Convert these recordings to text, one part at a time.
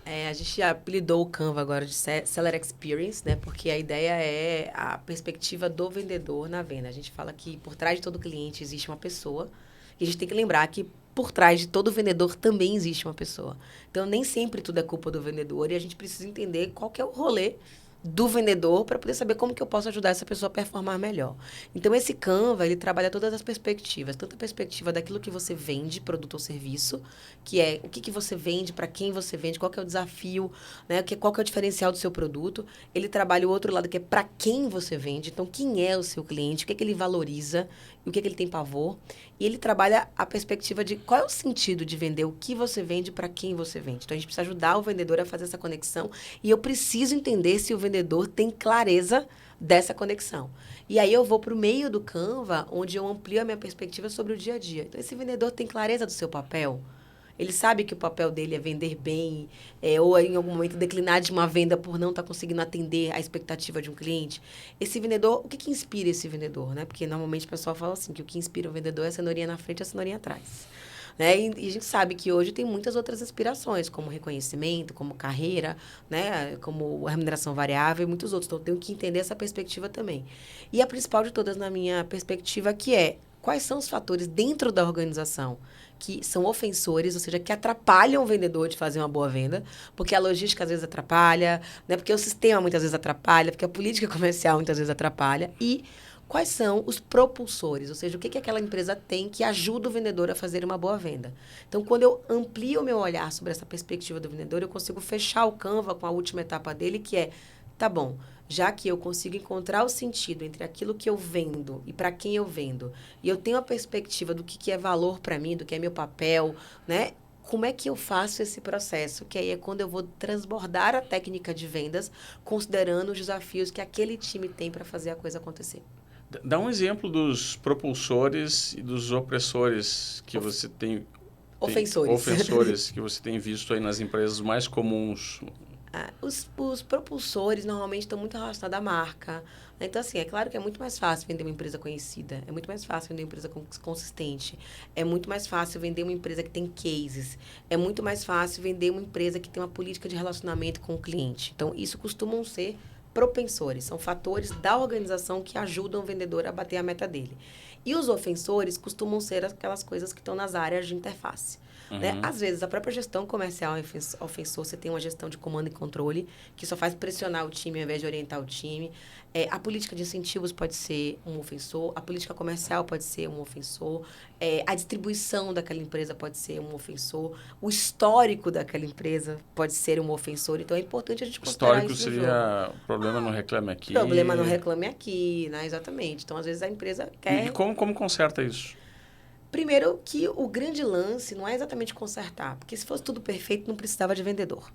A gente apelidou o Canva agora de Seller Experience, né? Porque a ideia é a perspectiva do vendedor na venda. A gente fala que por trás de todo cliente existe uma pessoa. E a gente tem que lembrar que por trás de todo vendedor também existe uma pessoa. Então, nem sempre tudo é culpa do vendedor. E a gente precisa entender qual que é o rolê do vendedor para poder saber como que eu posso ajudar essa pessoa a performar melhor. Então, esse Canva, ele trabalha todas as perspectivas. Tanto a perspectiva daquilo que você vende, produto ou serviço, que é o que, que você vende, para quem você vende, qual que é o desafio, né? Qual que é o diferencial do seu produto. Ele trabalha o outro lado, que é para quem você vende. Então, quem é o seu cliente, o que, que ele valoriza e o que, que ele tem pavor. E ele trabalha a perspectiva de qual é o sentido de vender o que você vende para quem você vende. Então, a gente precisa ajudar o vendedor a fazer essa conexão e eu preciso entender se o vendedor tem clareza dessa conexão. E aí eu vou para o meio do Canva, onde eu amplio a minha perspectiva sobre o dia a dia. Então, esse vendedor tem clareza do seu papel? Ele sabe que o papel dele é vender bem, ou em algum momento declinar de uma venda por não estar conseguindo atender a expectativa de um cliente. Esse vendedor, o que, que inspira esse vendedor, né? Porque normalmente o pessoal fala assim, que o que inspira o vendedor é a cenourinha na frente e a cenourinha atrás. Né? E a gente sabe que hoje tem muitas outras inspirações, como reconhecimento, como carreira, né? Como remuneração variável e muitos outros. Então, eu tenho que entender essa perspectiva também. E a principal de todas, na minha perspectiva, que é quais são os fatores dentro da organização que são ofensores, ou seja, que atrapalham o vendedor de fazer uma boa venda, porque a logística às vezes atrapalha, né? Porque o sistema muitas vezes atrapalha, porque a política comercial muitas vezes atrapalha. E quais são os propulsores, ou seja, o que, que aquela empresa tem que ajuda o vendedor a fazer uma boa venda. Então, quando eu amplio o meu olhar sobre essa perspectiva do vendedor, eu consigo fechar o Canva com a última etapa dele, que é, tá bom, já que eu consigo encontrar o sentido entre aquilo que eu vendo e para quem eu vendo, e eu tenho a perspectiva do que é valor para mim, do que é meu papel, né? Como é que eu faço esse processo? Que aí é quando eu vou transbordar a técnica de vendas, considerando os desafios que aquele time tem para fazer a coisa acontecer. Dá um exemplo dos propulsores e dos opressores que Of- você tem Ofensores. ofensores que você tem visto aí nas empresas mais comuns. Os propulsores normalmente estão muito relacionados à marca. Então, assim, é claro que é muito mais fácil vender uma empresa conhecida, é muito mais fácil vender uma empresa consistente, é muito mais fácil vender uma empresa que tem cases, é muito mais fácil vender uma empresa que tem uma política de relacionamento com o cliente. Então, isso costumam ser propensores, são fatores da organização que ajudam o vendedor a bater a meta dele. E os ofensores costumam ser aquelas coisas que estão nas áreas de interface. Né? Uhum. Às vezes, a própria gestão comercial é ofensor, você tem uma gestão de comando e controle, que só faz pressionar o time ao invés de orientar o time. A política de incentivos pode ser um ofensor, a política comercial pode ser um ofensor, a distribuição daquela empresa pode ser um ofensor, o histórico daquela empresa pode ser um ofensor. Então, é importante a gente considerar Histórico isso no jogo. seria problema não reclame Problema não aqui. reclame aqui, né? Exatamente. Então, às vezes, a empresa E quer. como conserta isso? Primeiro, que o grande lance não é exatamente consertar, porque se fosse tudo perfeito, não precisava de vendedor.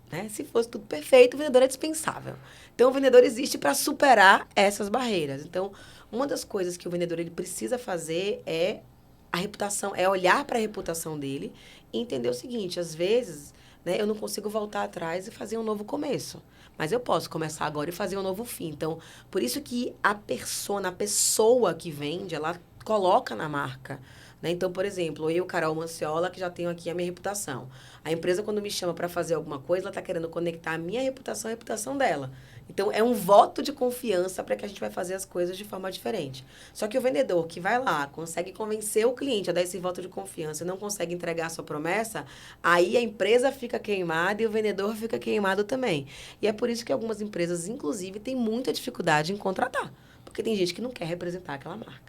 Né? Se fosse tudo perfeito, o vendedor é dispensável. Então, o vendedor existe para superar essas barreiras. Então, uma das coisas que o vendedor ele precisa fazer é a reputação, é olhar para a reputação dele e entender o seguinte: às vezes, né, eu não consigo voltar atrás e fazer um novo começo. Mas eu posso começar agora e fazer um novo fim. Então, por isso que a persona, a pessoa que vende, ela coloca na marca. Né? Então, por exemplo, eu, Carol Manciola, que já tenho aqui a minha reputação. A empresa, quando me chama para fazer alguma coisa, ela está querendo conectar a minha reputação à reputação dela. Então, é um voto de confiança para que a gente vai fazer as coisas de forma diferente. Só que o vendedor que vai lá, consegue convencer o cliente a dar esse voto de confiança e não consegue entregar a sua promessa, aí a empresa fica queimada e o vendedor fica queimado também. E é por isso que algumas empresas, inclusive, têm muita dificuldade em contratar. Porque tem gente que não quer representar aquela marca.